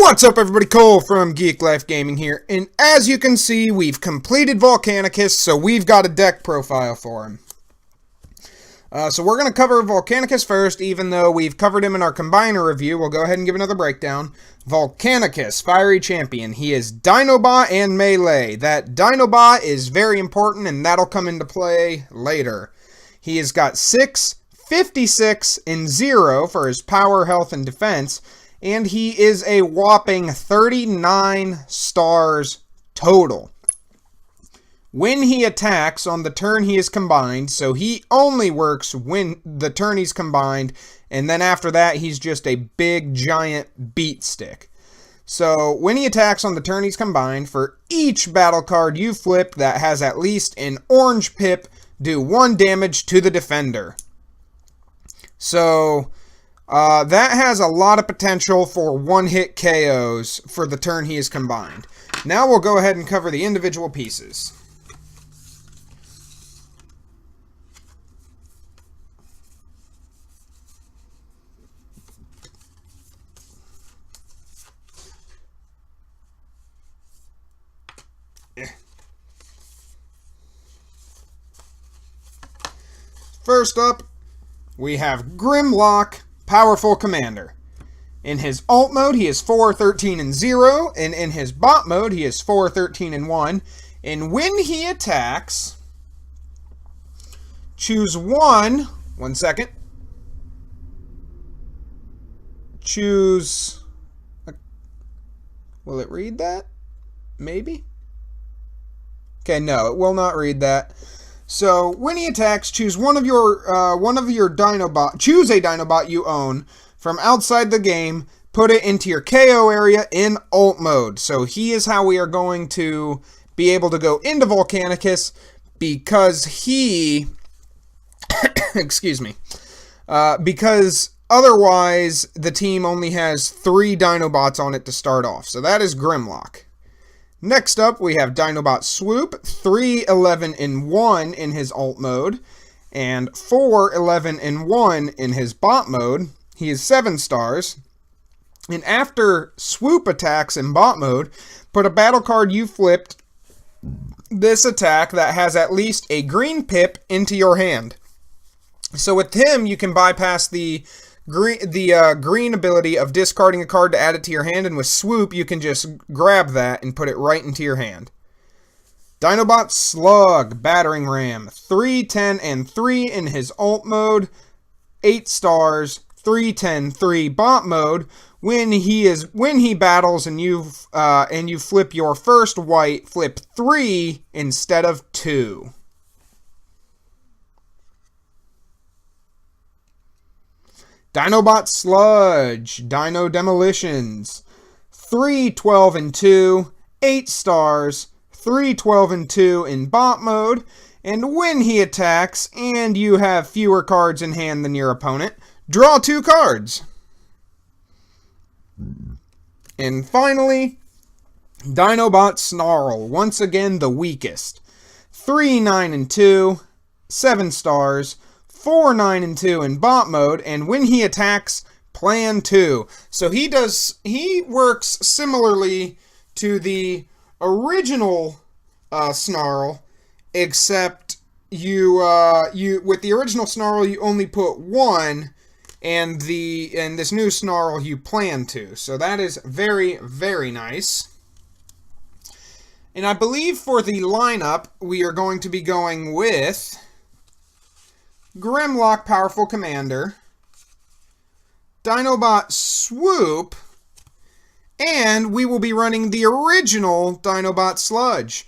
What's up, everybody? Cole from Geek Life Gaming here, and as you can see, we've completed Volcanicus, so we've got a deck profile for him. So we're going to cover Volcanicus first, even though we've covered him in our Combiner review. We'll go ahead and give another breakdown. Volcanicus, Fiery Champion. He is Dinobot and Melee. That Dinobot is very important, and that'll come into play later. He has got 6, 56, and 0 for his power, health, and defense. And he is a whopping 39 stars total. When he attacks on the turn he is combined, so he only works when the turn he's combined, and then after that he's just a big giant beat stick. So when he attacks on the turn he's combined, for each battle card you flip that has at least an orange pip, do 1 damage to the defender. So that has a lot of potential for one-hit KOs for the turn he is combined. Now we'll go ahead and cover the individual pieces. First up, we have Grimlock, Powerful Commander. In his alt mode, he is 4, 13, and 0, and in his bot mode, he is 4, 13, and 1. And when he attacks, choose one second. Choose, will it read that? Maybe? Okay, no, it will not read that. So when he attacks, choose one of your Dinobot. Choose a Dinobot you own from outside the game. Put it into your KO area in alt mode. So he is how we are going to be able to go into Volcanicus, because he, excuse me, because otherwise the team only has 3 Dinobots on it to start off. So that is Grimlock. Next up, we have Dinobots Swoop, 3, 11, and 1 in his alt mode, and 4, 11, and 1 in his bot mode. He is 7 stars. And after Swoop attacks in bot mode, put a battle card you flipped this attack that has at least a green pip into your hand. So with him, you can bypass the green ability of discarding a card to add it to your hand, and with Swoop you can just grab that and put it right into your hand. Dinobots Slug, Battering Ram, 3, 10, and 3 in his alt mode, 8 stars, 3, 10, 3 bot mode. When he battles and you flip your first white, flip 3 instead of 2. Dinobot Sludge, Dino Demolitions, 3, 12, and 2, 8 stars, 3, 12, and 2 in bot mode, and when he attacks and you have fewer cards in hand than your opponent, draw 2 cards. And finally, Dinobot Snarl, once again the weakest, 3, 9, and 2, 7 stars, 4, 9, and 2 in bot mode, and when he attacks, plan 2. So he works similarly to the original Snarl, except you with the original Snarl you only put 1, and this new Snarl you plan 2. So that is very, very nice. And I believe for the lineup we are going to be going with Grimlock, Powerful Commander, Dinobot Swoop, and we will be running the original Dinobot Sludge.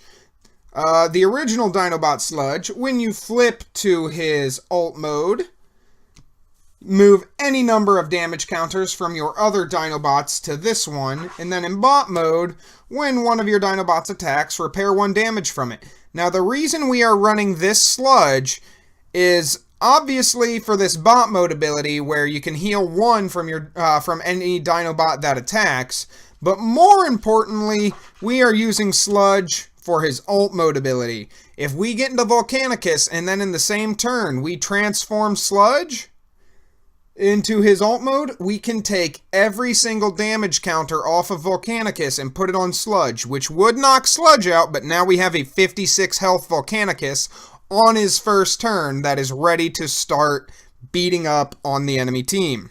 The original Dinobot Sludge, when you flip to his alt mode, move any number of damage counters from your other Dinobots to this one, and then in bot mode, when one of your Dinobots attacks, repair 1 damage from it. Now the reason we are running this Sludge is obviously for this bot mode ability where you can heal 1 from any Dinobot that attacks, but more importantly, we are using Sludge for his alt mode ability. If we get into Volcanicus and then in the same turn we transform Sludge, into his alt mode, we can take every single damage counter off of Volcanicus and put it on Sludge, which would knock Sludge out, but now we have a 56 health Volcanicus on his first turn that is ready to start beating up on the enemy team.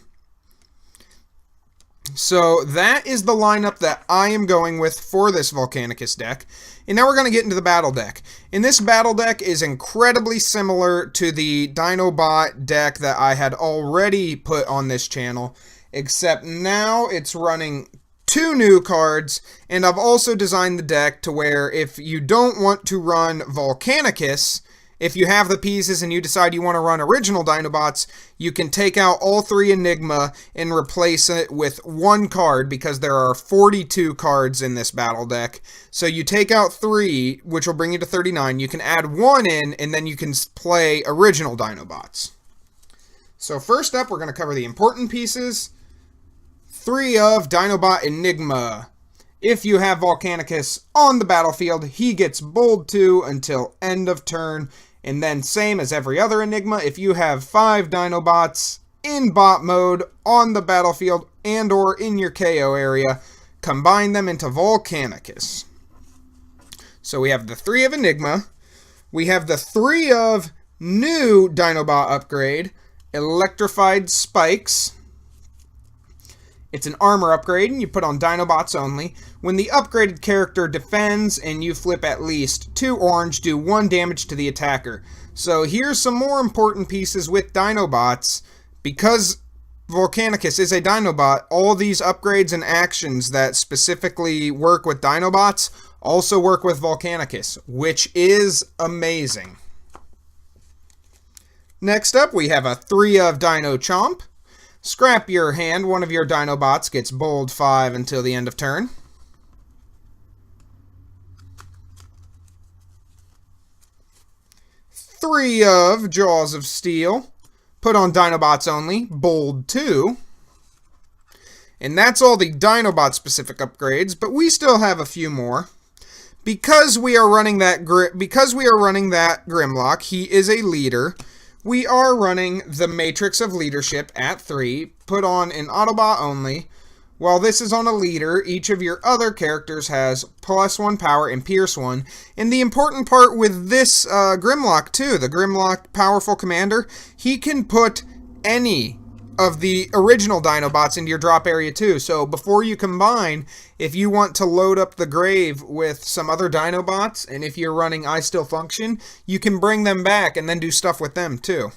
So that is the lineup that I am going with for this Volcanicus deck. And now we're going to get into the battle deck. And this battle deck is incredibly similar to the Dinobot deck that I had already put on this channel, except now it's running 2 new cards, and I've also designed the deck to where if you don't want to run Volcanicus, if you have the pieces and you decide you want to run original Dinobots, you can take out all 3 Enigma and replace it with 1 card, because there are 42 cards in this battle deck. So you take out 3, which will bring you to 39. You can add 1 in, and then you can play original Dinobots. So first up, we're going to cover the important pieces. 3 of Dinobot Enigma. If you have Volcanicus on the battlefield, he gets bold 2 until end of turn. And then same as every other Enigma, if you have 5 Dinobots in bot mode on the battlefield and or in your KO area, combine them into Volcanicus. So we have the 3 of Enigma. We have the 3 of new Dinobot upgrade, Electrified Spikes. It's an armor upgrade, and you put on Dinobots only. When the upgraded character defends and you flip at least 2 orange, do 1 damage to the attacker. So here's some more important pieces with Dinobots. Because Volcanicus is a Dinobot, all these upgrades and actions that specifically work with Dinobots also work with Volcanicus, which is amazing. Next up, we have a 3 of Dino Chomp. Scrap your hand, one of your Dinobots gets bold 5 until the end of turn. Three of Jaws of Steel. Put on Dinobots only, bold 2. And that's all the Dinobot specific upgrades, but we still have a few more. Because we are running that Grimlock, he is a leader. We are running the Matrix of Leadership at 3, put on an Autobot only. While this is on a leader, each of your other characters has +1 power and Pierce 1. And the important part with this Grimlock too, the Grimlock Powerful Commander, he can put any of the original Dinobots into your drop area too. So before you combine, if you want to load up the grave with some other Dinobots, and if you're running I Still Function, you can bring them back and then do stuff with them too.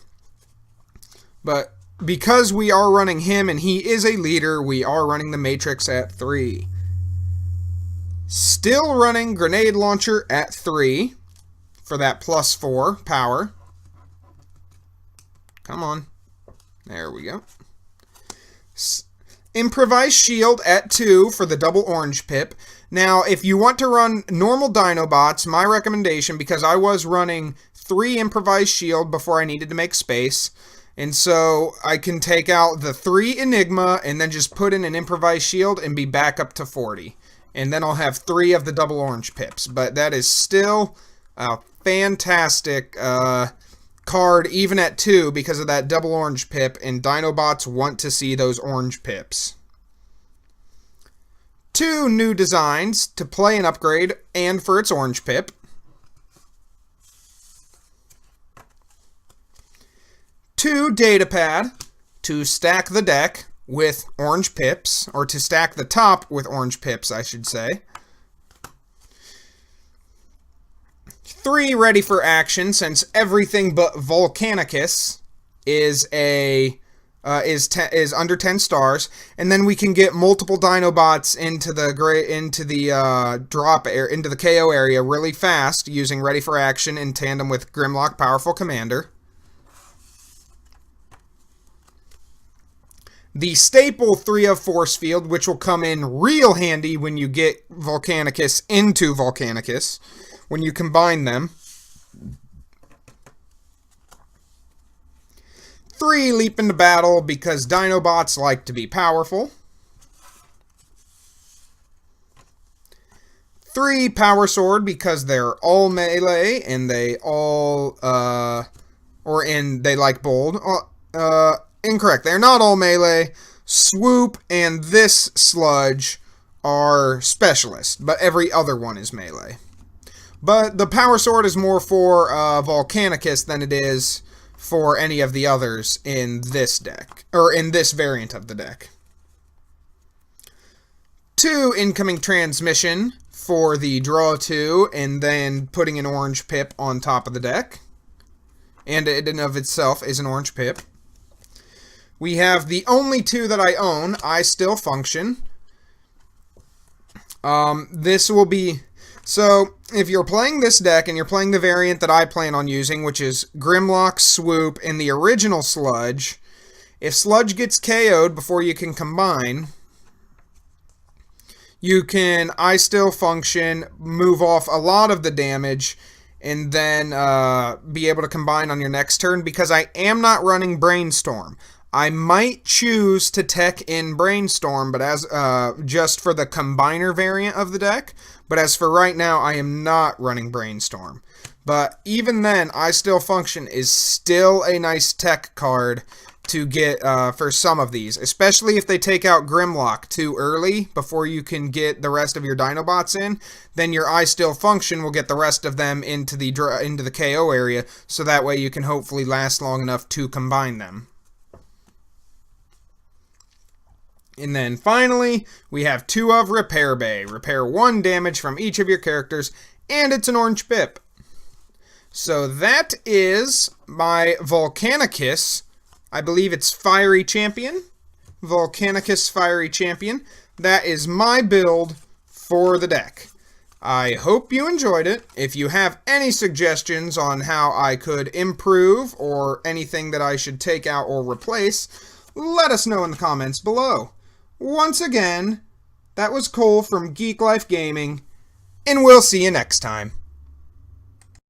But because we are running him and he is a leader, we are running the Matrix at 3. Still running Grenade Launcher at 3 for that +4 power. Come on. There we go. Improvised Shield at 2 for the double orange pip. Now, if you want to run normal Dinobots, my recommendation, because I was running 3 Improvised Shield before I needed to make space, and so I can take out the 3 Enigma and then just put in an Improvised Shield and be back up to 40. And then I'll have 3 of the double orange pips. But that is still a fantastic card, even at 2, because of that double orange pip, and Dinobots want to see those orange pips. 2 new designs to play an upgrade and for its orange pip. 2 Datapad to stack the deck with orange pips, or to stack the top with orange pips, I should say. 3 ready for action, since everything but Volcanicus is under 10 stars, and then we can get multiple Dinobots into the KO area really fast using ready for action in tandem with Grimlock Powerful Commander. The staple 3 of Force Field, which will come in real handy when you get Volcanicus into Volcanicus, when you combine them. 3 Leap into Battle, because Dinobots like to be powerful. 3 Power Sword, because they're all melee and they all they like bold. incorrect. They're not all melee. Swoop and this sludge are specialist, but every other one is melee. But the Power Sword is more for Volcanicus than it is for any of the others in this deck, or in this variant of the deck. 2 incoming transmission for the draw 2, and then putting an orange pip on top of the deck. And it in of itself is an orange pip. We have the only 2 that I own, I Still Function. This will be... So, if you're playing this deck, and you're playing the variant that I plan on using, which is Grimlock, Swoop, and the original Sludge, if Sludge gets KO'd before you can combine, you can I Still Function, move off a lot of the damage, and then be able to combine on your next turn, because I am not running Brainstorm. I might choose to tech in Brainstorm, but as just for the combiner variant of the deck. But as for right now, I am not running Brainstorm. But even then, I Still Function is still a nice tech card to get for some of these, especially if they take out Grimlock too early before you can get the rest of your Dinobots in. Then your I Still Function will get the rest of them into the KO area, so that way you can hopefully last long enough to combine them. And then finally, we have 2 of Repair Bay. Repair 1 damage from each of your characters, and it's an orange pip. So that is my Volcanicus. I believe it's Fiery Champion. Volcanicus Fiery Champion. That is my build for the deck. I hope you enjoyed it. If you have any suggestions on how I could improve or anything that I should take out or replace, let us know in the comments below. Once again, that was Cole from Geek Life Gaming, and we'll see you next time.